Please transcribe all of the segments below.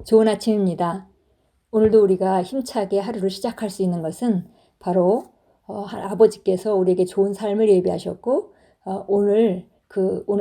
좋은 아침입니다. 오늘도 우리가 힘차게 하루를 시작할 수 있는 것은 바로 아버지께서 우리에게 좋은 삶을 예비하셨고 오늘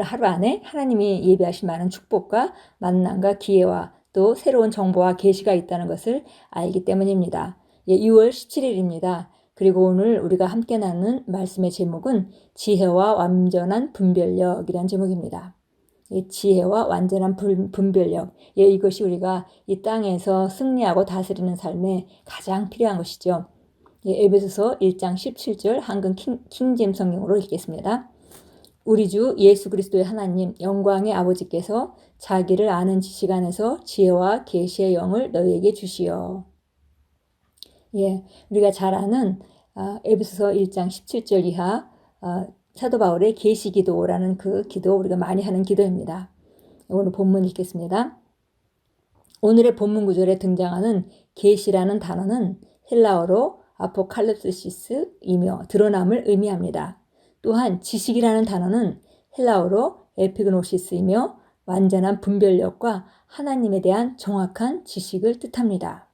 하루 안에 하나님이 예비하신 많은 축복과 만남과 기회와 또 새로운 정보와 계시가 있다는 것을 알기 때문입니다. 6월 17일입니다. 그리고 오늘 우리가 함께 나누는 말씀의 제목은 지혜와 완전한 분별력이라는 제목입니다. 지혜와 완전한 분별력. 이것이 우리가 이 땅에서 승리하고 다스리는 삶에 가장 필요한 것이죠. 에베소서 1장 17절 한글 킹제임 성경으로 읽겠습니다. 우리 주 예수 그리스도의 하나님 영광의 아버지께서 자기를 아는 지식 안에서 지혜와 계시의 영을 너희에게 주시어. 우리가 잘 아는 에베소서 1장 17절 이하 사도 바울의 계시 기도라는 그 기도, 우리가 많이 하는 기도입니다. 오늘 본문 읽겠습니다. 오늘의 본문 구절에 등장하는 계시라는 단어는 헬라어로 아포칼립시스이며 드러남을 의미합니다. 또한 지식이라는 단어는 헬라어로 에피그노시스이며 완전한 분별력과 하나님에 대한 정확한 지식을 뜻합니다.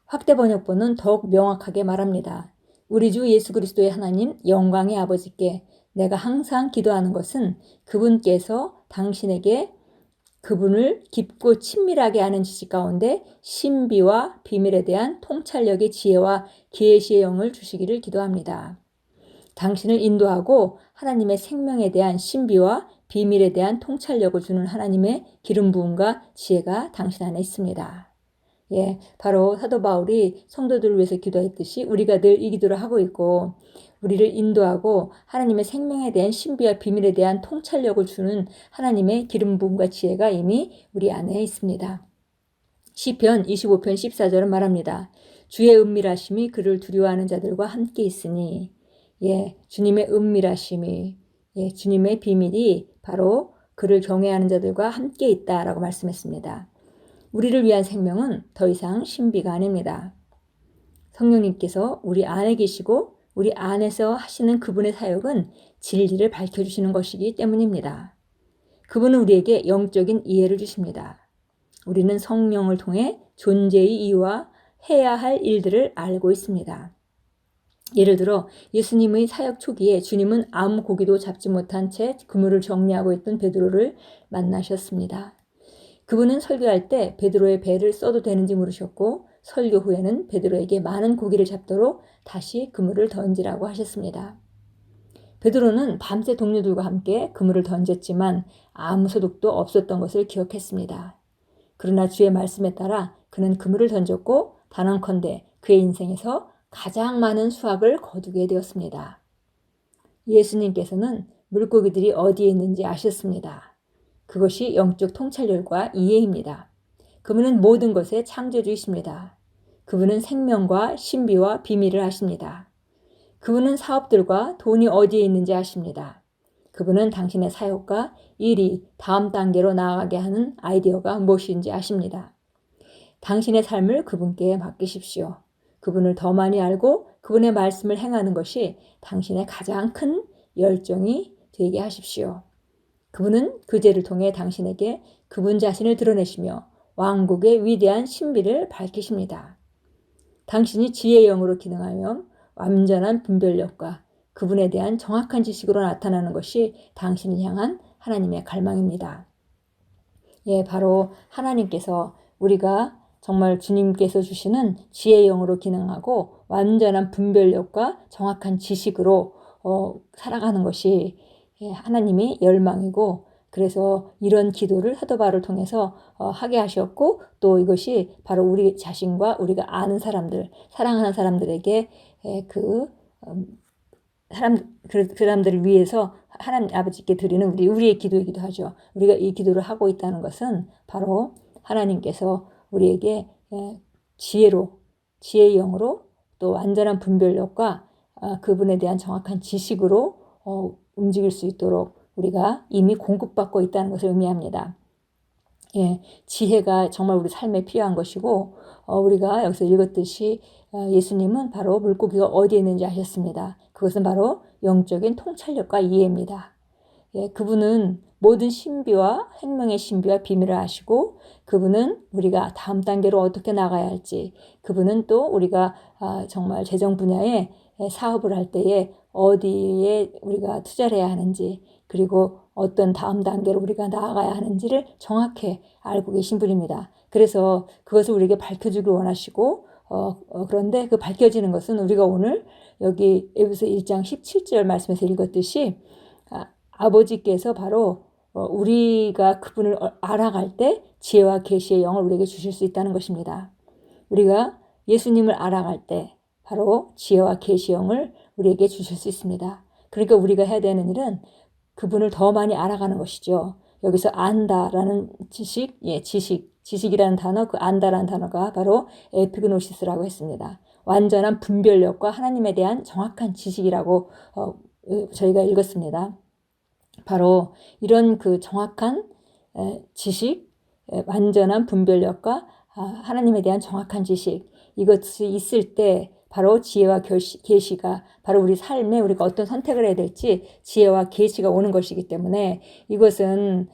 확대 번역본은 더욱 명확하게 말합니다. 우리 주 예수 그리스도의 하나님 영광의 아버지께 내가 항상 기도하는 것은 그분께서 당신에게 그분을 깊고 친밀하게 아는 지식 가운데 신비와 비밀에 대한 통찰력의 지혜와 계시의 영을 주시기를 기도합니다. 당신을 인도하고 하나님의 생명에 대한 신비와 비밀에 대한 통찰력을 주는 하나님의 기름 부음과 지혜가 당신 안에 있습니다. 바로 사도 바울이 성도들을 위해서 기도했듯이 우리가 늘 이 기도를 하고 있고, 우리를 인도하고 하나님의 생명에 대한 신비와 비밀에 대한 통찰력을 주는 하나님의 기름 부음과 지혜가 이미 우리 안에 있습니다. 시편 25편 14절은 말합니다. 주의 은밀하심이 그를 두려워하는 자들과 함께 있으니, 주님의 은밀하심이, 주님의 비밀이 바로 그를 경외하는 자들과 함께 있다라고 말씀했습니다. 우리를 위한 생명은 더 이상 신비가 아닙니다. 성령님께서 우리 안에 계시고 우리 안에서 하시는 그분의 사역은 진리를 밝혀주시는 것이기 때문입니다. 그분은 우리에게 영적인 이해를 주십니다. 우리는 성령을 통해 존재의 이유와 해야 할 일들을 알고 있습니다. 예를 들어 예수님의 사역 초기에 주님은 아무 고기도 잡지 못한 채 그물을 정리하고 있던 베드로를 만나셨습니다. 그분은 설교할 때 베드로의 배를 써도 되는지 물으셨고, 설교 후에는 베드로에게 많은 고기를 잡도록 다시 그물을 던지라고 하셨습니다. 베드로는 밤새 동료들과 함께 그물을 던졌지만 아무 소득도 없었던 것을 기억했습니다. 그러나 주의 말씀에 따라 그는 그물을 던졌고 단언컨대 그의 인생에서 가장 많은 수확을 거두게 되었습니다. 예수님께서는 물고기들이 어디에 있는지 아셨습니다. 그것이 영적 통찰력과 이해입니다. 그분은 모든 것의 창조주이십니다. 그분은 생명과 신비와 비밀을 아십니다. 그분은 사업들과 돈이 어디에 있는지 아십니다. 그분은 당신의 사역과 일이 다음 단계로 나아가게 하는 아이디어가 무엇인지 아십니다. 당신의 삶을 그분께 맡기십시오. 그분을 더 많이 알고 그분의 말씀을 행하는 것이 당신의 가장 큰 열정이 되게 하십시오. 그분은 그 죄를 통해 당신에게 그분 자신을 드러내시며 왕국의 위대한 신비를 밝히십니다. 당신이 지혜의 영으로 기능하며 완전한 분별력과 그분에 대한 정확한 지식으로 나타나는 것이 당신을 향한 하나님의 갈망입니다. 바로 하나님께서 우리가 정말 주님께서 주시는 지혜의 영으로 기능하고 완전한 분별력과 정확한 지식으로 살아가는 것이 하나님의 열망이고, 그래서 이런 기도를 사도 바울을 통해서 하게 하셨고, 또 이것이 바로 우리 자신과 우리가 아는 사람들, 사랑하는 사람들에게 그 사람들을 위해서 하나님 아버지께 드리는 우리의 기도이기도 하죠. 우리가 이 기도를 하고 있다는 것은 바로 하나님께서 우리에게 지혜의 영으로 또 완전한 분별력과 그분에 대한 정확한 지식으로 움직일 수 있도록 우리가 이미 공급받고 있다는 것을 의미합니다. 지혜가 정말 우리 삶에 필요한 것이고, 우리가 여기서 읽었듯이 예수님은 바로 물고기가 어디에 있는지 아셨습니다. 그것은 바로 영적인 통찰력과 이해입니다. 예, 그분은 모든 신비와 생명의 신비와 비밀을 아시고 그분은 우리가 다음 단계로 어떻게 나가야 할지 그분은 또 우리가 정말 재정 분야에 사업을 할 때에 어디에 우리가 투자를 해야 하는지 그리고 어떤 다음 단계로 우리가 나아가야 하는지를 정확히 알고 계신 분입니다. 그래서 그것을 우리에게 밝혀주길 원하시고 그런데 그 밝혀지는 것은 우리가 오늘 여기 에베소 1장 17절 말씀에서 읽었듯이 아버지께서 바로 우리가 그분을 알아갈 때 지혜와 계시의 영을 우리에게 주실 수 있다는 것입니다. 우리가 예수님을 알아갈 때 바로 지혜와 계시의 영을 우리에게 주실 수 있습니다. 그러니까 우리가 해야 되는 일은 그분을 더 많이 알아가는 것이죠. 여기서 안다라는 지식이라는 단어, 그 안다라는 단어가 바로 에피그노시스라고 했습니다. 완전한 분별력과 하나님에 대한 정확한 지식이라고 저희가 읽었습니다. 바로 이런 그 정확한 지식, 완전한 분별력과 하나님에 대한 정확한 지식, 이것이 있을 때 바로 지혜와 계시가 바로 우리 삶에 우리가 어떤 선택을 해야 될지 지혜와 계시가 오는 것이기 때문에 이것은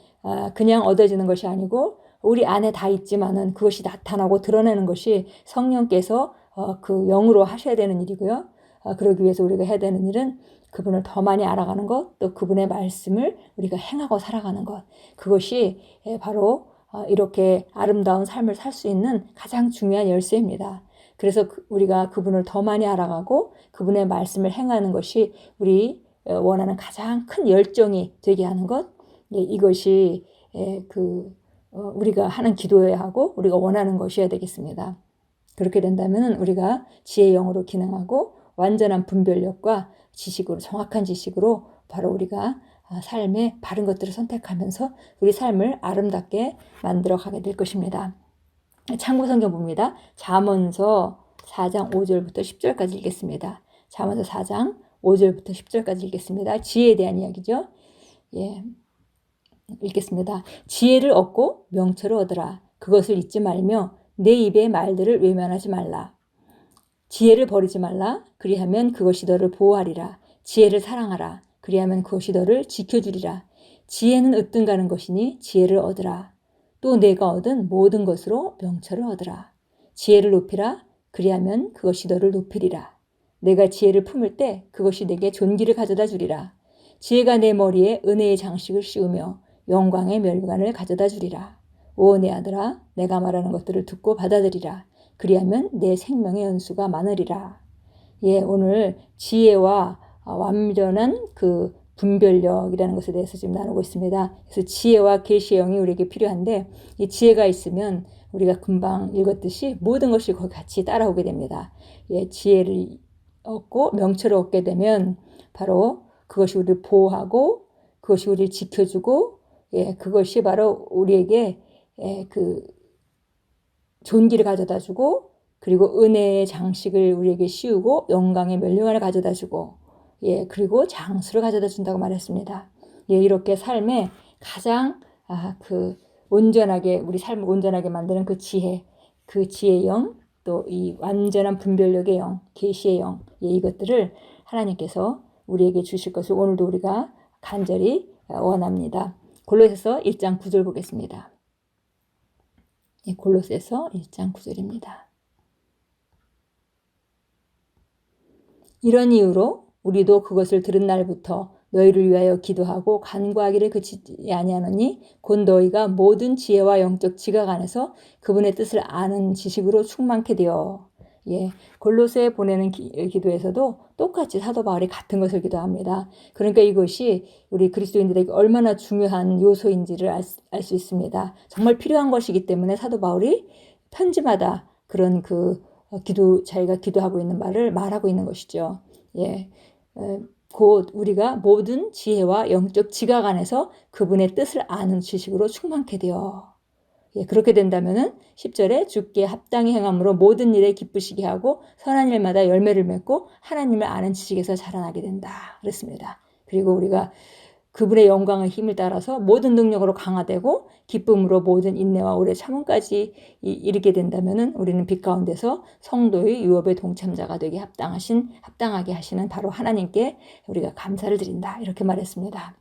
그냥 얻어지는 것이 아니고 우리 안에 다 있지만은 그것이 나타나고 드러내는 것이 성령께서 그 영으로 하셔야 되는 일이고요. 그러기 위해서 우리가 해야 되는 일은 그분을 더 많이 알아가는 것, 또 그분의 말씀을 우리가 행하고 살아가는 것, 그것이 바로 이렇게 아름다운 삶을 살 수 있는 가장 중요한 열쇠입니다. 그래서 우리가 그분을 더 많이 알아가고 그분의 말씀을 행하는 것이 우리 원하는 가장 큰 열정이 되게 하는 것, 이것이 우리가 하는 기도여야 하고 우리가 원하는 것이어야 되겠습니다. 그렇게 된다면 우리가 지혜의 영으로 기능하고 완전한 분별력과 지식으로, 정확한 지식으로 바로 우리가 삶의 바른 것들을 선택하면서 우리 삶을 아름답게 만들어 가게 될 것입니다. 참고 성경 봅니다. 잠언서 4장 5절부터 10절까지 읽겠습니다. 잠언서 4장 5절부터 10절까지 읽겠습니다. 지혜에 대한 이야기죠. 예, 읽겠습니다. 지혜를 얻고 명철을 얻으라. 그것을 잊지 말며 내 입의 말들을 외면하지 말라. 지혜를 버리지 말라. 그리하면 그것이 너를 보호하리라. 지혜를 사랑하라. 그리하면 그것이 너를 지켜주리라. 지혜는 으뜸가는 것이니 지혜를 얻으라. 또 내가 얻은 모든 것으로 명철을 얻으라. 지혜를 높이라. 그리하면 그것이 너를 높이리라. 내가 지혜를 품을 때 그것이 내게 존귀를 가져다 주리라. 지혜가 내 머리에 은혜의 장식을 씌우며 영광의 멸관을 가져다 주리라. 오 내 아들아, 내가 말하는 것들을 듣고 받아들이라. 그리하면 내 생명의 연수가 많으리라. 예, 오늘 지혜와 완전한 그 분별력이라는 것에 대해서 지금 나누고 있습니다. 그래서 지혜와 계시의 영이 우리에게 필요한데 이 지혜가 있으면 우리가 금방 읽었듯이 모든 것이 거기 같이 따라오게 됩니다. 예, 지혜를 얻고 명철을 얻게 되면 바로 그것이 우리를 보호하고 그것이 우리를 지켜주고 예, 그것이 바로 우리에게 그 존귀를 가져다 주고 그리고 은혜의 장식을 우리에게 씌우고 영광의 멸류관을 가져다 주고 예, 그리고 장수를 가져다 준다고 말했습니다. 예, 이렇게 삶에 가장 온전하게 우리 삶을 온전하게 만드는 그 지혜의 영, 또 이 완전한 분별력의 영, 계시의 영, 예, 이것들을 하나님께서 우리에게 주실 것을 오늘도 우리가 간절히 원합니다. 골로새서 1장 9절 보겠습니다. 예, 골로새서 1장 9절입니다. 이런 이유로 우리도 그것을 들은 날부터 너희를 위하여 기도하고 간구하기를 그치지 아니하노니 곧 너희가 모든 지혜와 영적 지각 안에서 그분의 뜻을 아는 지식으로 충만케 되어 예, 골로새에 보내는 기도에서도 똑같이 사도 바울이 같은 것을 기도합니다. 그러니까 이것이 우리 그리스도인들에게 얼마나 중요한 요소인지를 알 수 있습니다. 정말 필요한 것이기 때문에 사도 바울이 편지마다 그런 자기가 기도하고 있는 말을 말하고 있는 것이죠. 예, 곧 우리가 모든 지혜와 영적 지각 안에서 그분의 뜻을 아는 지식으로 충만케 되어 예, 그렇게 된다면은 10절에 주께 합당히 행함으로 모든 일에 기쁘시게 하고 선한 일마다 열매를 맺고 하나님을 아는 지식에서 자라나게 된다. 그랬습니다. 그리고 우리가 그분의 영광의 힘을 따라서 모든 능력으로 강화되고 기쁨으로 모든 인내와 오래 참음까지 이르게 된다면은 우리는 빛 가운데서 성도의 유업의 동참자가 되게 합당하게 하시는 바로 하나님께 우리가 감사를 드린다. 이렇게 말했습니다.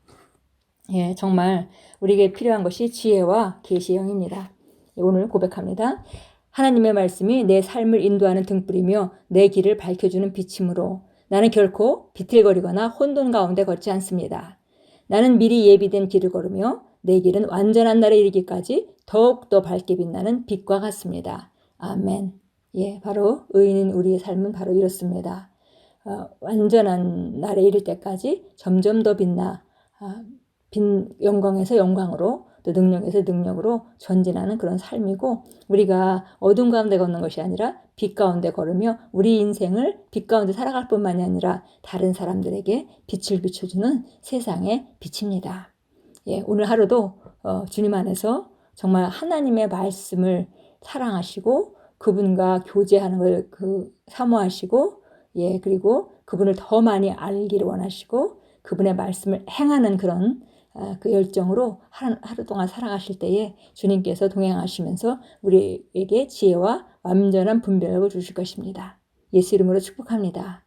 예, 정말 우리에게 필요한 것이 지혜와 계시의 영입니다. 오늘 고백합니다. 하나님의 말씀이 내 삶을 인도하는 등불이며 내 길을 밝혀주는 빛이므로 나는 결코 비틀거리거나 혼돈 가운데 걷지 않습니다. 나는 미리 예비된 길을 걸으며 내 길은 완전한 날에 이르기까지 더욱더 밝게 빛나는 빛과 같습니다. 아멘. 예, 바로 의인인 우리의 삶은 바로 이렇습니다. 완전한 날에 이를 때까지 점점 더 빛나 영광에서 영광으로 또 능력에서 능력으로 전진하는 그런 삶이고, 우리가 어둠 가운데 걷는 것이 아니라 빛 가운데 걸으며 우리 인생을 빛 가운데 살아갈 뿐만이 아니라 다른 사람들에게 빛을 비춰주는 세상의 빛입니다. 예, 오늘 하루도 주님 안에서 정말 하나님의 말씀을 사랑하시고 그분과 교제하는 걸 사모하시고, 예, 그리고 그분을 더 많이 알기를 원하시고 그분의 말씀을 행하는 그런 그 열정으로 하루 동안 살아가실 때에 주님께서 동행하시면서 우리에게 지혜와 완전한 분별력을 주실 것입니다. 예수 이름으로 축복합니다.